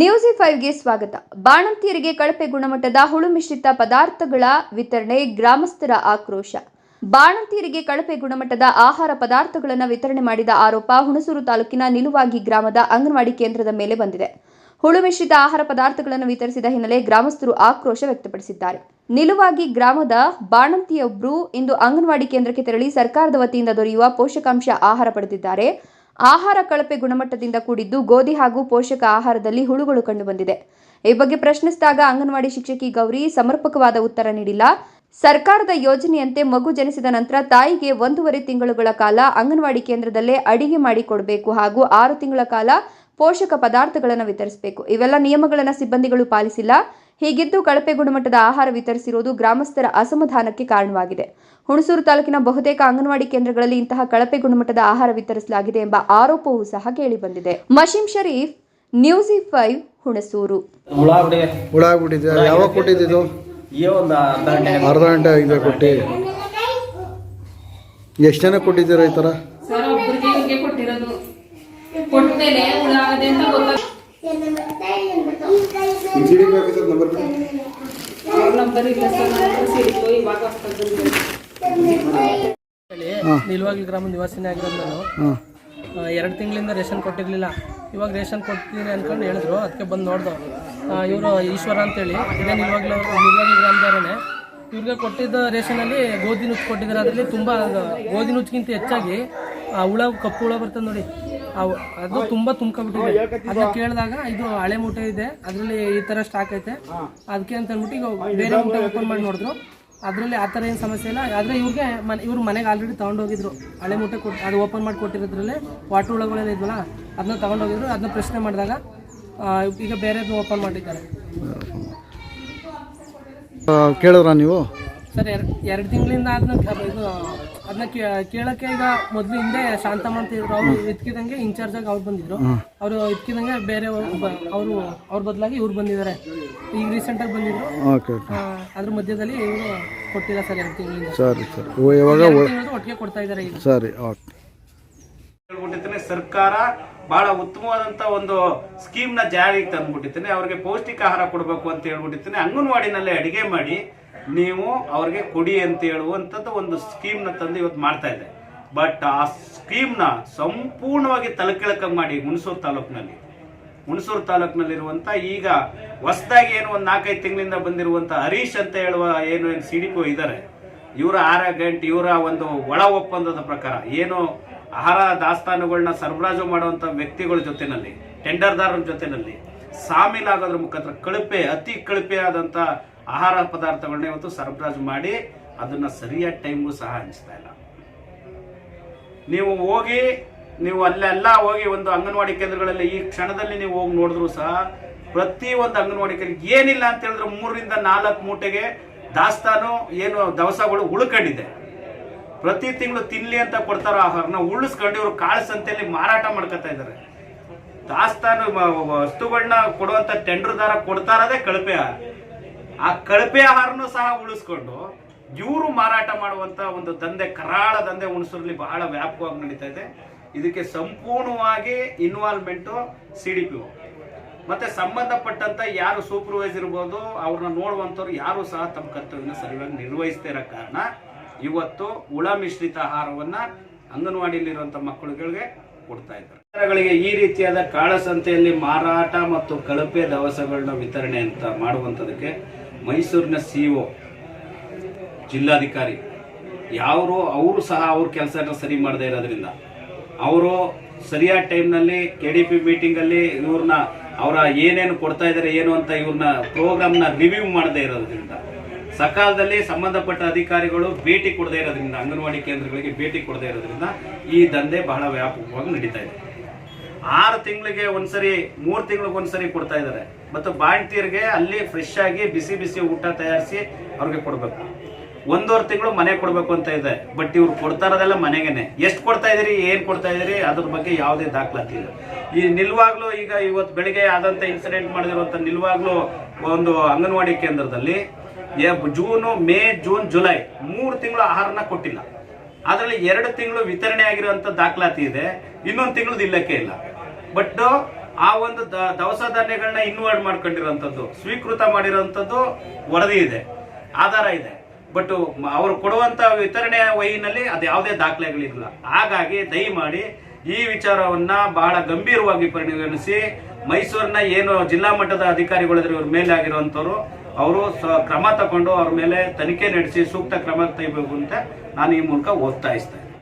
News 5ಗೆ ಸ್ವಾಗತ. ಬಾಣಂತಿಯರಿಗೆ ಕಳಪೆ ಗುಣಮಟ್ಟದ ಹುಳು ಮಿಶ್ರಿತ ಪದಾರ್ಥಗಳ ವಿತರಣೆ, ಗ್ರಾಮಸ್ಥರ ಆಕ್ರೋಶ. ಬಾಣಂತಿಯರಿಗೆ ಕಳಪೆ ಗುಣಮಟ್ಟದ ಆಹಾರ ಪದಾರ್ಥಗಳನ್ನು ವಿತರಣೆ ಮಾಡಿದ ಆರೋಪ ಹುಣಸೂರು ತಾಲೂಕಿನ ನಿಲುವಾಗಿ ಗ್ರಾಮದ ಅಂಗನವಾಡಿ ಕೇಂದ್ರದ ಮೇಲೆ ಬಂದಿದೆ. ಹುಳು ಮಿಶ್ರಿತ ಆಹಾರ ಪದಾರ್ಥಗಳನ್ನು ವಿತರಿಸಿದ ಹಿನ್ನೆಲೆ ಗ್ರಾಮಸ್ಥರು ಆಕ್ರೋಶ ವ್ಯಕ್ತಪಡಿಸಿದ್ದಾರೆ. ನಿಲುವಾಗಿ ಗ್ರಾಮದ ಬಾಣಂತಿಯೊಬ್ಬರು ಇಂದು ಅಂಗನವಾಡಿ ಕೇಂದ್ರಕ್ಕೆ ತೆರಳಿ ಸರ್ಕಾರದ ವತಿಯಿಂದ ದೊರೆಯುವ ಪೋಷಕಾಂಶ ಆಹಾರ ಪಡೆದಿದ್ದಾರೆ. ಆಹಾರ ಕಳಪೆ ಗುಣಮಟ್ಟದಿಂದ ಕೂಡಿದ್ದು, ಗೋಧಿ ಹಾಗೂ ಪೋಷಕ ಆಹಾರದಲ್ಲಿ ಹುಳುಗಳು ಕಂಡುಬಂದಿದೆ. ಈ ಬಗ್ಗೆ ಪ್ರಶ್ನಿಸಿದಾಗ ಅಂಗನವಾಡಿ ಶಿಕ್ಷಕಿ ಗೌರಿ ಸಮರ್ಪಕವಾದ ಉತ್ತರ ನೀಡಿಲ್ಲ. ಸರ್ಕಾರದ ಯೋಜನೆಯಂತೆ ಮಗು ಜನಿಸಿದ ನಂತರ ತಾಯಿಗೆ 1.5 ತಿಂಗಳುಗಳ ಕಾಲ ಅಂಗನವಾಡಿ ಕೇಂದ್ರದಲ್ಲೇ ಅಡಿಗೆ ಮಾಡಿಕೊಡಬೇಕು ಹಾಗೂ 6 ತಿಂಗಳ ಕಾಲ ಪೋಷಕ ಪದಾರ್ಥಗಳನ್ನು ವಿತರಿಸಬೇಕು. ಇವೆಲ್ಲ ನಿಯಮಗಳನ್ನು ಸಿಬ್ಬಂದಿಗಳು ಪಾಲಿಸಿಲ್ಲ. ಹೀಗಿದ್ದು ಕಳಪೆ ಗುಣಮಟ್ಟದ ಆಹಾರ ವಿತರಿಸಿರುವುದು ಗ್ರಾಮಸ್ಥರ ಅಸಮಾಧಾನಕ್ಕೆ ಕಾರಣವಾಗಿದೆ. ಹುಣಸೂರು ತಾಲೂಕಿನ ಬಹುತೇಕ ಅಂಗನವಾಡಿ ಕೇಂದ್ರಗಳಲ್ಲಿ ಇಂತಹ ಕಳಪೆ ಗುಣಮಟ್ಟದ ಆಹಾರ ವಿತರಿಸಲಾಗಿದೆ ಎಂಬ ಆರೋಪವೂ ಸಹ ಕೇಳಿಬಂದಿದೆ. ಮಶೀಂ ಶರೀಫ್, ನ್ಯೂಸ್ 5, ಹುಣಸೂರು. ಯಾವಾಗ ಕೊಟ್ಟಿದ್ದು? ಅರ್ಧ ಗಂಟೆ ಆಗಿದೆ ಕೊಟ್ಟು. ಎಷ್ಟು ಜನ ಕೊಟ್ಟಿದ್ದೀರಾ ಈ ಥರ? ನಿಲುವಾಗಿ ಗ್ರಾಮ ನಿವಾಸಿನೇ ಆಗಿರೋದು ನಾನು. 2 ತಿಂಗಳಿಂದ ರೇಷನ್ ಕೊಟ್ಟಿರಲಿಲ್ಲ. ಇವಾಗ ರೇಷನ್ ಕೊಡ್ತೀನಿ ಅಂದ್ಕೊಂಡು ಹೇಳಿದ್ರು. ಅದಕ್ಕೆ ಬಂದು ನೋಡ್ದು. ಇವರು ಈಶ್ವರ ಅಂತೇಳಿ ಇದೇ ನಿಲುವಾಗಿ ಗ್ರಾಮದವರೇ. ಇವ್ರಿಗೆ ಕೊಟ್ಟಿದ್ದ ರೇಷನಲ್ಲಿ ಗೋಧಿ ನುಚ್ಚು ಕೊಟ್ಟಿದ್ದಾರೆ. ಅದರಲ್ಲಿ ತುಂಬ ಗೋಧಿ ನುಚ್ಚಿಗಿಂತ ಹೆಚ್ಚಾಗಿ ಹುಳ, ಕಪ್ಪು ಹುಳ ಬರ್ತದೆ ನೋಡಿ, ಅದು ತುಂಬ ತುಂಬ್ಕೊಬಿಟ್ಟಿದೆ. ಅದನ್ನ ಕೇಳಿದಾಗ ಇದು ಹಳೆ ಮೂಟೆ ಇದೆ, ಅದರಲ್ಲಿ ಈ ಥರ ಸ್ಟಾಕ್ ಐತೆ, ಅದಕ್ಕೆ ಅಂತ ಅಂದ್ಬಿಟ್ಟು ಈಗ ಬೇರೆ ಮೂಟೆ ಓಪನ್ ಮಾಡಿ ನೋಡಿದ್ರು. ಅದರಲ್ಲಿ ಆ ಥರ ಏನು ಸಮಸ್ಯೆ ಇಲ್ಲ. ಆದರೆ ಇವ್ರು ಮನೆಗೆ ಆಲ್ರೆಡಿ ತೊಗೊಂಡೋಗಿದ್ರು. ಹಳೆ ಮೂಟೆ ಅದು ಓಪನ್ ಮಾಡಿ ಕೊಟ್ಟಿರೋದ್ರಲ್ಲೇ ವಾಟರ್ ಹುಳಗಳೆಲ್ಲ ಇದ್ವಲ್ಲ, ಅದನ್ನ ತೊಗೊಂಡೋಗಿದ್ರು. ಅದನ್ನ ಪ್ರಶ್ನೆ ಮಾಡಿದಾಗ ಈಗ ಬೇರೆದು ಓಪನ್ ಮಾಡಿದ್ದಾರೆ. ಕೇಳಿದ್ರ ನೀವು? ಸರ್ 2 ತಿಂಗಳಿಂದ ಅದನ್ನ ಕೇಳಕ್ಕೆ ಈಗ ಮೊದಲು ಹಿಂದೆ ಶಾಂತಮ್ಮ ಅಂತ ಇದ್ರು. ಅವ್ರು ಇದ್ಕಿದಂಗೆ ಇನ್ಚಾರ್ಜ್ ಆಗಿ ಅವ್ರು ಬಂದಿದ್ರು. ಅವರು ಇದ್ಕಿದಂಗೆ ಬೇರೆ ಅವ್ರ ಬದಲಾಗಿ ಇವ್ರು ಬಂದಿದ್ದಾರೆ. ಈಗ ರೀಸೆಂಟಾಗಿ ಬಂದಿದ್ರು. ಅದ್ರ ಮಧ್ಯದಲ್ಲಿ ಇವರು ಕೊಟ್ಟಿಲ್ಲ ಸರ್ 2 ತಿಂಗಳಿಂದ. ಸರಿ ಸರ್, ಇವಾಗ ಒಟ್ಟಿಗೆ ಕೊಡ್ತಾ ಇದ್ದಾರೆ ಈಗ. ಸರಿ, ಸರ್ಕಾರ ಬಹಳ ಉತ್ತಮವಾದಂತ ಒಂದು ಸ್ಕೀಮ್ ನ ಜಾರಿಗೆ ತಂದ್ಬಿಟ್ಟಿದ್ದೇನೆ. ಅವ್ರಿಗೆ ಪೌಷ್ಟಿಕ ಆಹಾರ ಕೊಡಬೇಕು ಅಂತ ಹೇಳ್ಬಿಟ್ಟಿದ್ದೇನೆ. ಅಂಗನವಾಡಿನಲ್ಲೇ ಅಡಿಗೆ ಮಾಡಿ ನೀವು ಅವ್ರಿಗೆ ಕೊಡಿ ಅಂತ ಹೇಳುವಂಥದ್ದು ಒಂದು ಸ್ಕೀಮ್ ನ ತಂದು ಇವತ್ತು ಮಾಡ್ತಾ ಇದೆ. ಬಟ್ ಆ ಸ್ಕೀಮ್ ನ ಸಂಪೂರ್ಣವಾಗಿ ತಲೆಕೆಳಕ ಮಾಡಿ ಹುಣಸೂರು ತಾಲೂಕಿನಲ್ಲಿರುವಂತ ಈಗ ಹೊಸದಾಗಿ ಏನು ಒಂದು 4-5 ತಿಂಗಳಿಂದ ಬಂದಿರುವಂತ ಹರೀಶ್ ಅಂತ ಹೇಳುವ ಏನು CDPO ಇದ್ದಾರೆ, ಇವರ ಇವರ ಒಂದು ಒಳ ಒಪ್ಪಂದದ ಪ್ರಕಾರ ಏನು ಆಹಾರ ದಾಸ್ತಾನುಗಳನ್ನ ಸರಬರಾಜು ಮಾಡುವಂತ ವ್ಯಕ್ತಿಗಳ ಜೊತೆನಲ್ಲಿ, ಟೆಂಡರ್ದಾರರ ಜೊತೆನಲ್ಲಿ ಸಾಮೀಲಾಗೋದ್ರ ಮುಖಾಂತರ ಅತಿ ಕಳಪೆ ಆದಂತ ಆಹಾರ ಪದಾರ್ಥಗಳನ್ನ ಇವತ್ತು ಸರಬರಾಜು ಮಾಡಿ ಅದನ್ನ ಸರಿಯಾದ ಟೈಮ್ಗೂ ಸಹ ಹಂಚ್ತಾ ಇಲ್ಲ. ನೀವು ಅಲ್ಲೆಲ್ಲ ಹೋಗಿ ಒಂದು ಅಂಗನವಾಡಿ ಕೇಂದ್ರಗಳಲ್ಲಿ ಈ ಕ್ಷಣದಲ್ಲಿ ನೀವು ಹೋಗಿ ನೋಡಿದ್ರು ಸಹ ಪ್ರತಿ ಒಂದು ಅಂಗನವಾಡಿ ಕೇಂದ್ರ ಏನಿಲ್ಲ ಅಂತ ಹೇಳಿದ್ರೆ 3-4 ಮೂಟೆಗೆ ದಾಸ್ತಾನು ಏನು ದವಸಗಳು ಉಳ್ಕೊಂಡಿದೆ. ಪ್ರತಿ ತಿಂಗಳು ತಿನ್ಲಿ ಅಂತ ಕೊಡ್ತಾರೋ ಆಹಾರನ ಉಳಿಸ್ಕೊಂಡು ಇವರು ಕಾಳು ಸಂತೆಯಲ್ಲಿ ಮಾರಾಟ ಮಾಡ್ಕೊತಾ ಇದ್ದಾರೆ. ದಾಸ್ತಾನು ವಸ್ತುಗಳನ್ನ ಕೊಡುವಂತ ಟೆಂಡರ್ದಾರ ಕೊಡ್ತಾ ಇರೋದೇ ಕಳಪೆ ಆಹಾರ. ಆ ಕಳಪೆ ಆಹಾರನೂ ಸಹ ಉಳಿಸ್ಕೊಂಡು ಇವರು ಮಾರಾಟ ಮಾಡುವಂತ ಒಂದು ದಂಧೆ, ಕರಾಳ ದಂಧೆ ಹುಣಸೂರಲ್ಲಿ ಬಹಳ ವ್ಯಾಪಕವಾಗಿ ನಡೀತಾ ಇದೆ. ಇದಕ್ಕೆ ಸಂಪೂರ್ಣವಾಗಿ ಇನ್ವಾಲ್ವ್ಮೆಂಟ್ CDPO ಮತ್ತೆ ಸಂಬಂಧಪಟ್ಟಂತ ಯಾರು ಸೂಪರ್ವೈಸರ್ ಇರ್ಬೋದು, ಅವ್ರನ್ನ ನೋಡುವಂತವ್ರು ಯಾರು ಸಹ ತಮ್ಮ ಕರ್ತವ್ಯನ ಸರಿಯಾಗಿ ನಿರ್ವಹಿಸ್ತಾ ಇರೋ ಕಾರಣ ಇವತ್ತು ಹುಳ ಮಿಶ್ರಿತ ಆಹಾರವನ್ನ ಅಂಗನವಾಡಿಯಲ್ಲಿರುವಂತ ಮಕ್ಕಳುಗಳಿಗೆ ಕೊಡ್ತಾ ಇದ್ದಾರೆ. ಈ ರೀತಿಯಾದ ಕಾಳಸಂತೆಯಲ್ಲಿ ಮಾರಾಟ ಮತ್ತು ಕಳಪೆ ದವಸಗಳನ್ನ ವಿತರಣೆ ಅಂತ ಮಾಡುವಂತದಕ್ಕೆ ಮೈಸೂರಿನ CO ಜಿಲ್ಲಾಧಿಕಾರಿ ಅವರು ಸಹ ಅವ್ರ ಕೆಲಸನ ಸರಿ ಮಾಡದೇ ಇರೋದ್ರಿಂದ, ಅವರು ಸರಿಯಾದ ಟೈಮ್ನಲ್ಲಿ KDP ಮೀಟಿಂಗ್ ಅಲ್ಲಿ ಇವ್ರನ್ನ ಅವರ ಏನೇನು ಕೊಡ್ತಾ ಇದ್ದಾರೆ ಏನು ಅಂತ ಇವ್ರನ್ನ ಪ್ರೋಗ್ರಾಮ್ನ ರಿವ್ಯೂ ಮಾಡದೇ ಇರೋದ್ರಿಂದ, ಸಕಾಲದಲ್ಲಿ ಸಂಬಂಧಪಟ್ಟ ಅಧಿಕಾರಿಗಳು ಭೇಟಿ ಕೊಡದೇ ಇರೋದ್ರಿಂದ, ಅಂಗನವಾಡಿ ಕೇಂದ್ರಗಳಿಗೆ ಭೇಟಿ ಕೊಡದೇ ಇರೋದ್ರಿಂದ ಈ ದಂಧೆ ಬಹಳ ವ್ಯಾಪಕವಾಗಿ ನಡೀತಾ ಇದೆ. 6 ತಿಂಗಳಿಗೆ ಒಂದ್ಸರಿ, 3 ತಿಂಗಳಿಗೆ ಒಂದ್ಸರಿ ಕೊಡ್ತಾ ಇದ್ದಾರೆ. ಮತ್ತು ಬಾಣಂತಿಯರಿಗೆ ಅಲ್ಲಿ ಫ್ರೆಶ್ ಆಗಿ ಬಿಸಿ ಬಿಸಿ ಊಟ ತಯಾರಿಸಿ ಅವ್ರಿಗೆ ಕೊಡ್ಬೇಕು. 1.5 ತಿಂಗಳು ಮನೆ ಕೊಡ್ಬೇಕು ಅಂತ ಇದೆ. ಬಟ್ ಇವ್ರು ಕೊಡ್ತಾ ಇರೋದೆಲ್ಲ ಮನೆಗೇನೆ. ಎಷ್ಟು ಕೊಡ್ತಾ ಇದೀರಿ, ಏನ್ ಕೊಡ್ತಾ ಇದೀರಿ ಅದ್ರ ಬಗ್ಗೆ ಯಾವುದೇ ದಾಖಲಾತಿ ಇಲ್ಲ. ಈ ನಿಲ್ವಾಗ್ಲೂ ಈಗ ಇವತ್ತು ಬೆಳಿಗ್ಗೆ ಆದಂತ ಇನ್ಸಿಡೆಂಟ್ ಮಾಡಿದಿರುವಂತ ನಿಲ್ವಾಗ್ಲೂ ಒಂದು ಅಂಗನವಾಡಿ ಕೇಂದ್ರದಲ್ಲಿ ಜೂನ್, ಮೇ, ಜೂನ್, ಜುಲೈ 3 ತಿಂಗಳು ಆಹಾರನ ಕೊಟ್ಟಿಲ್ಲ. ಅದರಲ್ಲಿ 2 ತಿಂಗಳು ವಿತರಣೆ ಆಗಿರುವಂತ ದಾಖಲಾತಿ ಇದೆ, ಇನ್ನೊಂದು ತಿಂಗಳು ಇಲ್ಲಕ್ಕೆ ಇಲ್ಲ. ಬಟ್ ಆ ಒಂದು ದವಸ ಧಾನ್ಯಗಳನ್ನ ಇನ್ವರ್ಟ್ ಮಾಡ್ಕೊಂಡಿರೋಂಥದ್ದು, ಸ್ವೀಕೃತ ಮಾಡಿರೋಂಥದ್ದು ವರದಿ ಇದೆ, ಆಧಾರ ಇದೆ. ಬಟ್ ಅವರು ಕೊಡುವಂತ ವಿತರಣೆ ವಹಿನಲ್ಲಿ ಅದು ಯಾವುದೇ ದಾಖಲೆಗಳಿಲ್ಲ. ಹಾಗಾಗಿ ದಯಮಾಡಿ ಈ ವಿಚಾರವನ್ನ ಬಹಳ ಗಂಭೀರವಾಗಿ ಪರಿಗಣಿಸಿ ಮೈಸೂರಿನ ಏನು ಜಿಲ್ಲಾ ಮಟ್ಟದ ಅಧಿಕಾರಿಗಳಿದ್ರೆ ಇವ್ರ ಮೇಲೆ ಆಗಿರುವಂತವ್ರು ಅವರು ಕ್ರಮ ತಗೊಂಡು ಅವ್ರ ಮೇಲೆ ತನಿಖೆ ನಡೆಸಿ ಸೂಕ್ತ ಕ್ರಮ ತೆಗಿಬೇಕು ಅಂತ ನಾನು ಈ ಮೂಲಕ ಒತ್ತಾಯಿಸ್ತೇನೆ.